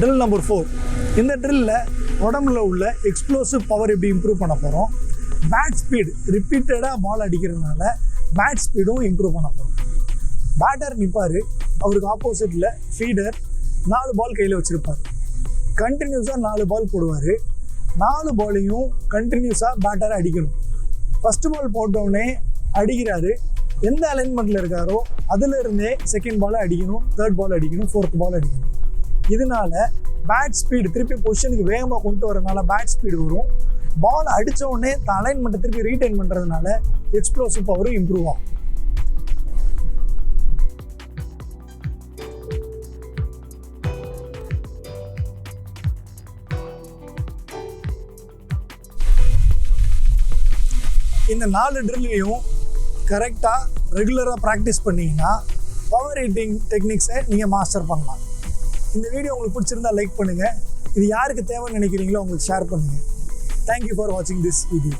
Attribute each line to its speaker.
Speaker 1: Drill number 4. இந்த ட்ரில்லில் உடம்புல உள்ள எக்ஸ்ப்ளோசிவ் பவர் எப்படி இம்ப்ரூவ் பண்ண போகிறோம், பேட் ஸ்பீடு ரிப்பீட்டடாக பால் அடிக்கிறதுனால பேட் ஸ்பீடும் இம்ப்ரூவ் பண்ண போகிறோம். பேட்டர் நிற்பார், அவருக்கு ஆப்போசிட்டில் ஃபீடர் 4 பால் கையில் வச்சுருப்பார். கண்டினியூஸாக 4 பால் போடுவார். 4 பாலையும் கண்டினியூஸாக பேட்டரை அடிக்கணும். ஃபஸ்ட்டு பால் போட்டோடனே அடிக்கிறாரு, எந்த அலைன்மெண்ட்டில் இருக்காரோ அதிலிருந்தே செகண்ட் பாலை அடிக்கணும், தேர்ட் பால் அடிக்கணும், ஃபோர்த் பால் அடிக்கணும். இதனால பேட் ஸ்பீடு திருப்பி பொசிஷனுக்கு வேகமாக கொண்டு வரதுனால பேட் ஸ்பீடு வரும். பால் அடித்த உடனே அலைன்மெண்ட்டை திருப்பி ரீடைன் பண்ணுறதுனால எக்ஸ்ப்ளோசிவ் பவரும் இம்ப்ரூவ் ஆகும். இந்த 4 ட்ரில்லையும் கரெக்டாக ரெகுலராக ப்ராக்டிஸ் பண்ணிங்கன்னா பவர் ஹிட்டிங் டெக்னிக்ஸை நீங்கள் மாஸ்டர் பண்ணலாம். இந்த வீடியோ உங்களுக்கு பிடிச்சிருந்தா லைக் பண்ணுங்கள். இது யாருக்கு தேவைன்னு நினைக்கிறீங்களோ உங்களுக்கு ஷேர் பண்ணுங்கள். தேங்க்யூ ஃபார் வாட்சிங் திஸ் வீடியோ.